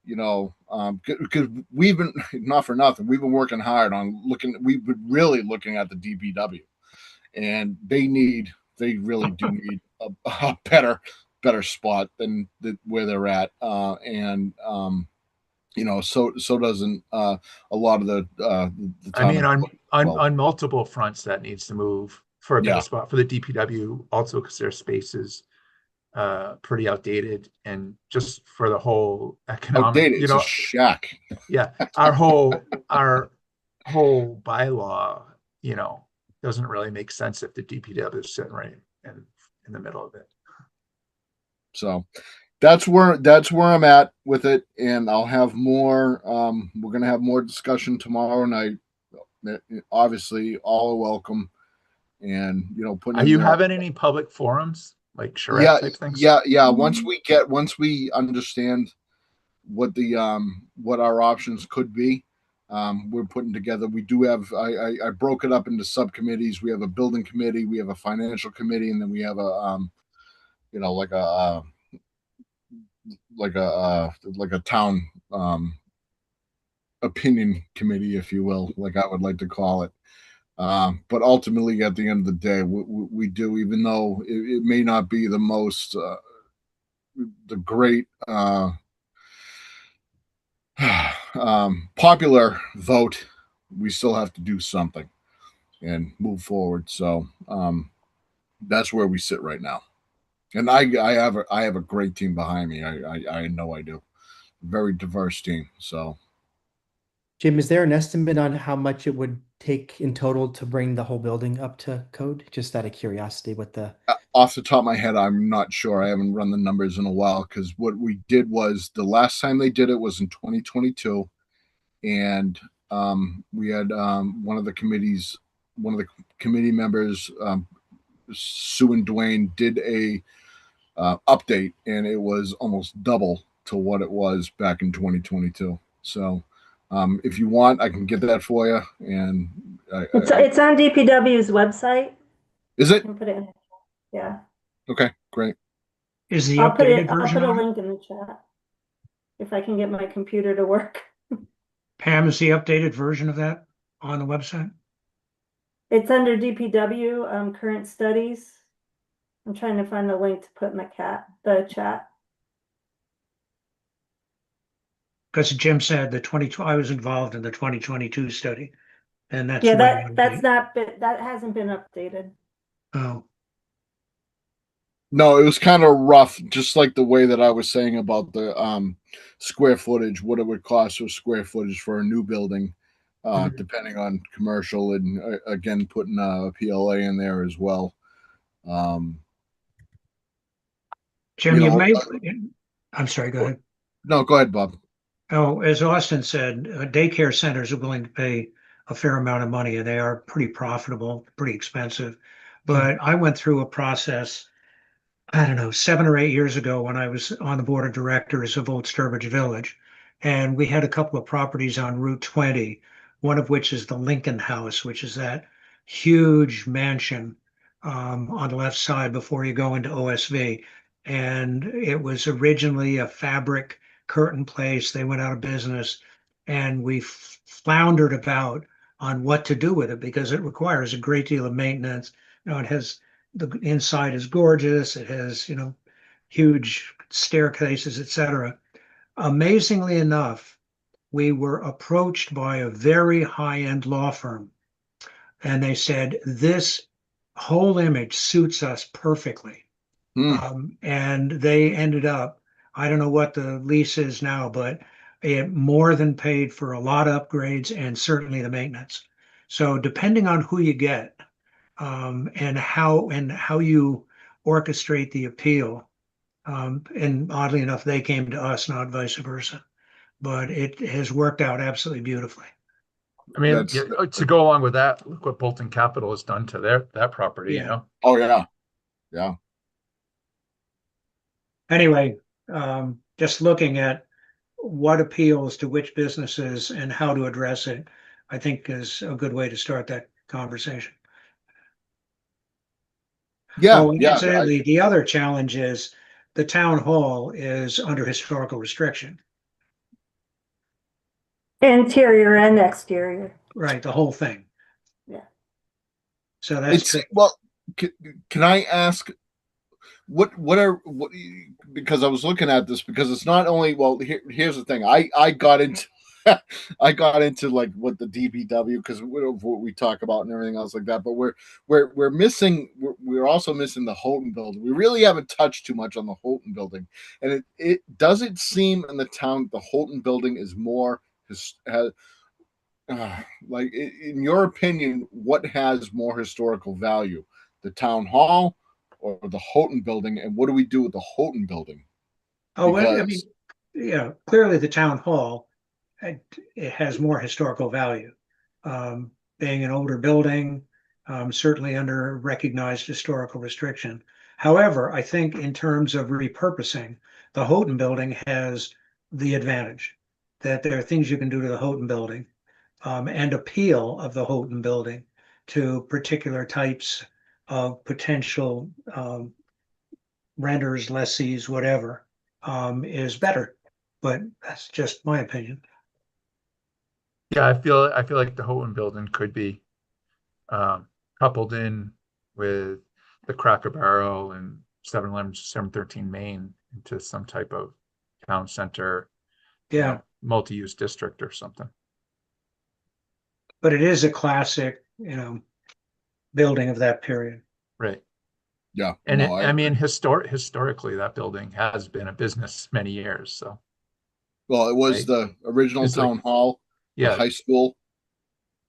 because we've been, not for nothing, we've been working hard on we've been really looking at the DPW, and they really do need a better spot than where they're at, and so doesn't a lot of the I mean, town. on multiple fronts that needs to move for a better Yeah. spot for the DPW, also because their space is pretty outdated, and just for the whole economic, Outdated. It's a shack. yeah, our whole bylaw, doesn't really make sense if the DPW is sitting right in the middle of it. So that's where I'm at with it, and I'll have more. We're gonna have more discussion tomorrow night. Obviously, all are welcome, and putting. Are you having any public forums like charrette Yeah, type things? yeah. Once we understand what the what our options could be, We're putting together. We do have. I broke it up into subcommittees. We have a building committee. We have a financial committee, and then we have a like a town opinion committee, if you will, like I would like to call it. But ultimately, at the end of the day, we do, even though it may not be the most the great popular vote, we still have to do something and move forward. So that's where we sit right now. And I have a great team behind me. I know I do. Very diverse team. So Jim, is there an estimate on how much it would take in total to bring the whole building up to code? Just out of curiosity, what the off the top of my head, I'm not sure. I haven't run the numbers in a while because what we did was the last time they did it was in 2022, and we had one of the committee members, Sue and Dwayne, did a update, and it was almost double to what it was back in 2022. So if you want, I can get that for you. And It's on DPW's website. Is it? I'll put it in. Yeah. Okay, great. Is the I'll put updated I'll version put a on it? link in the chat if I can get my computer to work. Pam, is the updated version of that on the website? It's under DPW, current studies. I'm trying to find the link to put in the chat. Because Jim said I was involved in the 2022 study, and that's Yeah, way out of that's date. not, that hasn't been updated. Oh, No, it was kind of rough, just like the way that I was saying about the square footage, what it would cost for square footage for a new building, Mhm. depending on commercial, and again putting a PLA in there as well. Jim, You you know, may, I'm sorry, go ahead. No, go ahead, Bob. Oh, as Austin said, daycare centers are willing to pay a fair amount of money, and they are pretty profitable, pretty expensive. But I went through a process, I don't know, 7 or 8 years ago when I was on the board of directors of Old Sturbridge Village. And we had a couple of properties on Route 20, one of which is the Lincoln House, which is that huge mansion on the left side before you go into OSV. And it was originally a fabric curtain place. They went out of business, and we floundered about on what to do with it because it requires a great deal of maintenance. It has, the inside is gorgeous. It has, huge staircases, etc. Amazingly enough, we were approached by a very high-end law firm, and they said, this whole image suits us perfectly. And they ended up, I don't know what the lease is now, but it more than paid for a lot of upgrades and certainly the maintenance. So depending on who you get, and how you orchestrate the appeal, and oddly enough, they came to us, not vice versa. But it has worked out absolutely beautifully. I mean, That's to go along with that, look what Bolton Capital has done to that property, you Yeah. know? Oh yeah. Anyway, just looking at what appeals to which businesses and how to address it, I think is a good way to start that conversation. Yeah, Oh, yeah. incidentally, the other challenge is the town hall is under historical restriction, Interior and exterior. right? The whole thing. Yeah. So that's It's tricky. well. Can I ask what because I was looking at this because it's not only here's the thing. I got into I got into like what the DPW because what we talk about and everything else like that. But we're missing. We're also missing the Houghton building. We really haven't touched too much on the Houghton building, and it doesn't seem in the town the Houghton building is more has. Like in your opinion, what has more historical value, the town hall or the Houghton building, and what do we do with the Houghton building? Oh, well, I mean, Because yeah, clearly the town hall, it has more historical value. Being an older building, certainly under recognized historical restriction. However, I think in terms of repurposing, the Houghton building has the advantage that there are things you can do to the Houghton building and appeal of the Houghton building to particular types of potential renters, lessees, whatever, is better. But that's just my opinion. Yeah, I feel like the Houghton building could be coupled in with the Cracker Barrel and 7-Eleven, 713 Main into some type of town center, Yeah, multi-use district or something. but it is a classic, building of that period. Right. Yeah. And no, I mean, historically, that building has been a business many years. So well, it was Right. the original It's like- town hall, the yeah, high school.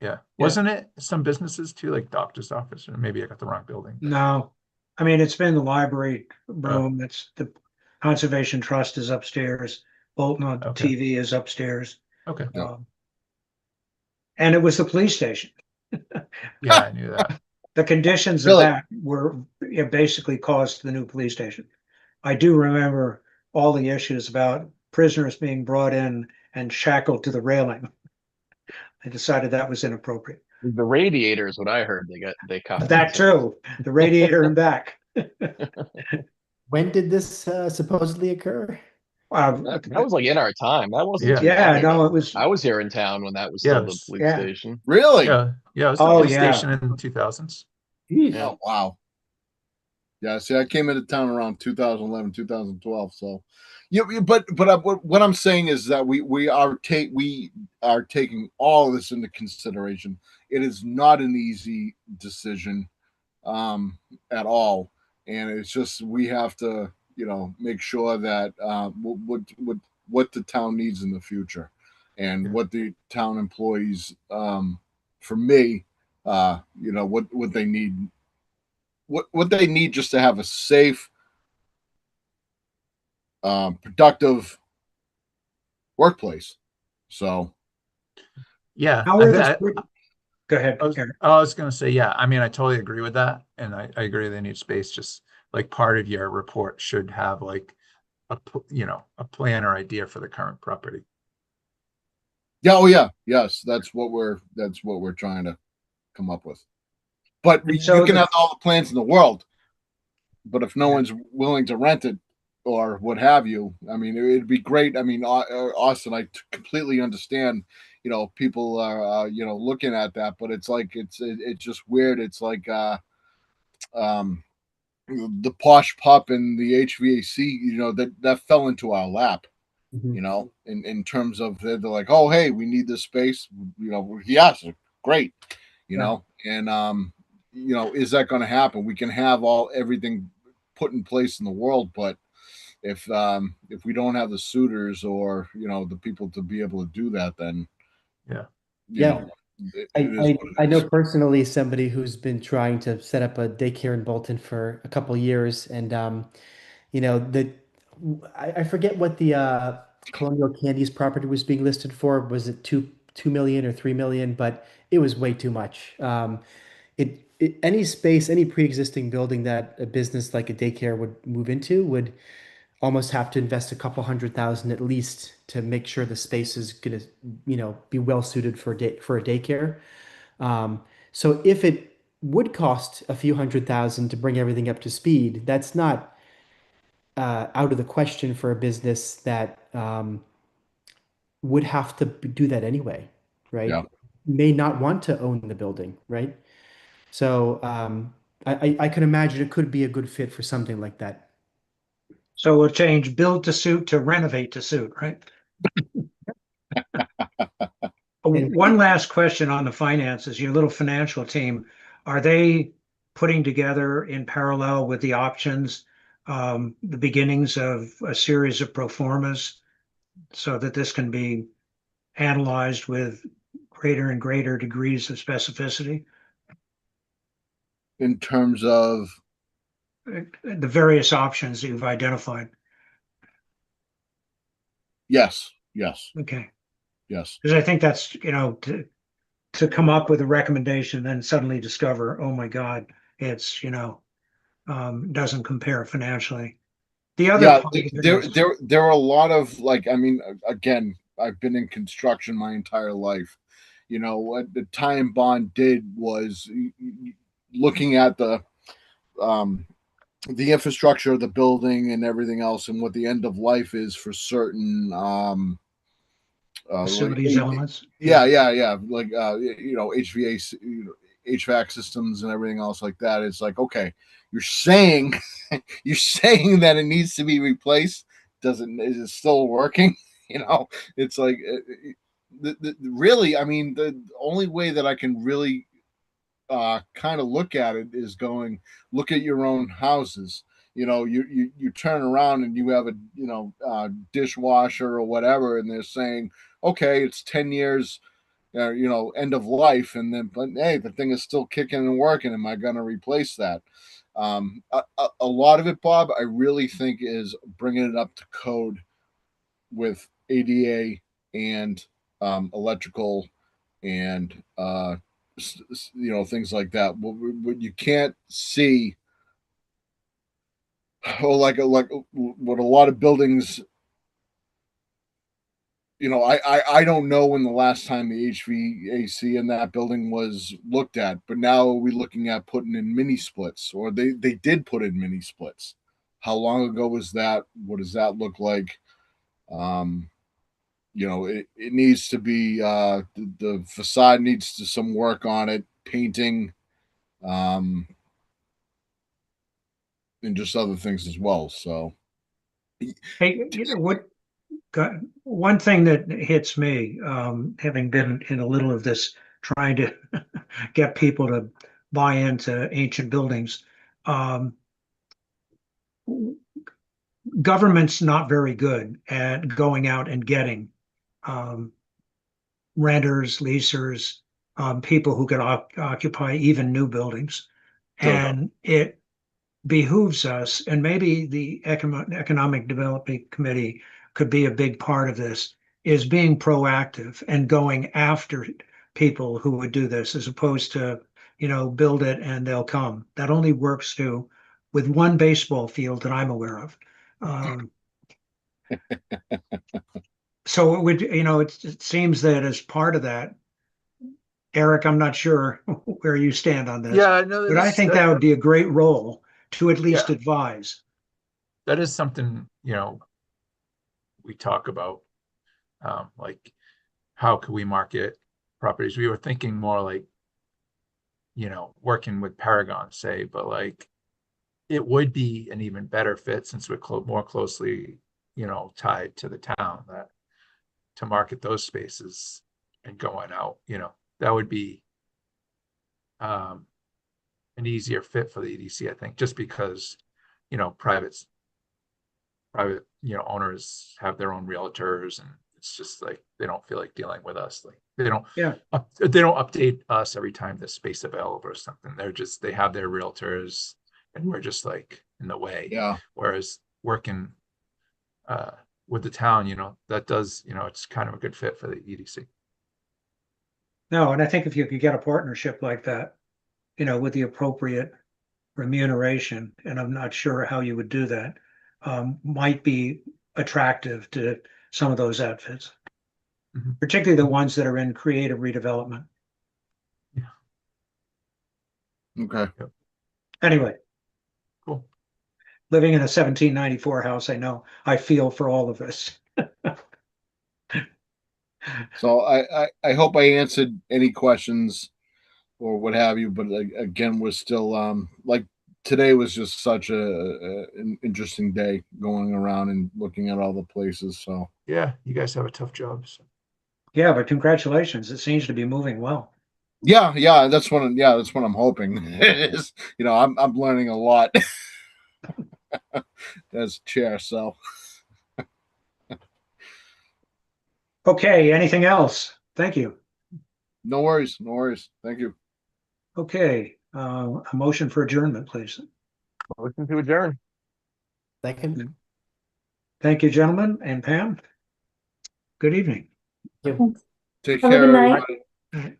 yeah. Wasn't it some businesses too, like doctor's office, or maybe I got the wrong building. No, I mean, it's been the library room. It's the Conservation Trust is upstairs. Bolton on Okay. TV is upstairs. Okay. Yeah. And it was the police station. Yeah, I knew that. The conditions of Really? that were basically caused the new police station. I do remember all the issues about prisoners being brought in and shackled to the railing. I decided that was inappropriate. The radiator is what I heard. They caught That too, the radiator and back. When did this supposedly occur? That was like in our time. That wasn't. Yeah. too Yeah, long no, ago. it was. I was here in town when that was still the Yes. police Yeah. station. Really? Yeah, yeah. It was the Oh, police yeah. station in the 2000s. Yeah. Oh, wow. Yeah, see, I came into town around 2011, 2012. So, but what I'm saying is that we are taking all of this into consideration. It is not an easy decision, at all, and it's just we have to, make sure that what the town needs in the future, and Yeah. what the town employees, for me, what they need. What they need just to have a safe, productive workplace. So Yeah. How are Go ahead, I was, Eric. I was going to say, yeah, I mean, I totally agree with that. And I agree they need space. Just like part of your report should have like a plan or idea for the current property. yeah, oh yeah, yes, that's what we're trying to come up with. But And so you can the- have all the plans in the world, but if no Yeah. one's willing to rent it or what have you, I mean, it'd be great. I mean, Austin, I completely understand. People are looking at that, but it's like it's just weird. It's like um, the posh pup and the HVAC. That fell into our lap. Mhm. In terms of they're like, oh hey, we need this space. Yes, great. And is that going to happen? We can have everything put in place in the world, but if we don't have the suitors or the people to be able to do that, then Yeah. Yeah. it I, is I, what it I know is. personally somebody who's been trying to set up a daycare in Bolton for a couple years, and I forget what the Colonial Candies property was being listed for. Was it 2 million or 3 million? But it was way too much. Any space, any pre-existing building that a business like a daycare would move into would almost have to invest a couple 100,000 at least to make sure the space is going to, be well suited for a daycare. So if it would cost a few 100,000 to bring everything up to speed, that's not out of the question for a business that would have to do that anyway, right? Yeah. May not want to own the building, right? So I can imagine it could be a good fit for something like that. So we'll change build to suit to renovate to suit, right? One last question on the finances, your little financial team, are they putting together in parallel with the options, the beginnings of a series of pro formas so that this can be analyzed with greater and greater degrees of specificity? In terms of The various options that you've identified. yes, Okay. yes. Because I think that's, to come up with a recommendation and then suddenly discover, oh my God, it's, doesn't compare financially. The other Yeah, part of it there, is- there are a lot of again, I've been in construction my entire life. You know, what the time bond did was looking at um, the infrastructure of the building and everything else, and what the end of life is for certain Facilities elements. yeah, like you know, HVAC, you know, HVAC systems and everything else like that. It's like, okay, you're saying you're saying that it needs to be replaced. Doesn't is it still working? You know, it's like really. I mean, the only way that I can really kind of look at it is going look at your own houses. You know, you turn around and you have a dishwasher or whatever, and they're saying, okay, it's 10 years, you know, end of life, and then but hey, the thing is still kicking and working. Am I going to replace that? A lot of it, Bob, I really think is bringing it up to code with ADA and electrical and you know, things like that. What you can't see, or like what a lot of buildings, you know, I don't know when the last time the HVAC in that building was looked at, but now we're looking at putting in mini splits, or they did put in mini splits. How long ago was that? What does that look like? Um, you know, it needs to be the facade needs to some work on it, painting, um, and just other things as well. So Hey, you know what? One thing that hits me, having been in a little of this, trying to get people to buy into ancient buildings, um, government's not very good at going out and getting um, renters, leasers, people who can occupy even new buildings. Sure. And it behooves us, and maybe the Economic Development Committee could be a big part of this, is being proactive and going after people who would do this, as opposed to, you know, build it and they'll come. That only works with one baseball field that I'm aware of. So it would, you know, it seems that as part of that, Eric, I'm not sure where you stand on this, Yeah, no, but I think that would be a great role to at least Yeah. advise. that is something, you know, we talk about, like how could we market properties? We were thinking more like, you know, working with Paragon, say, but like it would be an even better fit since we're more closely, you know, tied to the town, that to market those spaces and going out, you know, that would be an easier fit for the EDC, I think, just because, you know, private, you know, owners have their own realtors, and it's just like they don't feel like dealing with us. Like they don't update us every time the space available or something. They have their realtors, and we're just like in the way. Yeah. Whereas working with the town, you know, that does, you know, it's kind of a good fit for the EDC. No, and I think if you could get a partnership like that, you know, with the appropriate remuneration, and I'm not sure how you would do that, might be attractive to some of those outfits, Mhm. particularly the ones that are in creative redevelopment. okay. Anyway, Cool. living in a 1794 house, I know I feel for all of us. So I hope I answered any questions or what have you. But again, we're still like today was just such an interesting day going around and looking at all the places. So Yeah, you guys have a tough job. So. Yeah, but congratulations. It seems to be moving well. yeah, that's what I'm hoping. Is you know, I'm learning a lot as chair. So Okay, anything else? Thank you. no worries, no worries. Thank you. Okay, a motion for adjournment, please. Motion to adjourn. Second. Thank you, gentlemen, and Pam. Good evening. Thank you. Take Have a care. good night. everybody.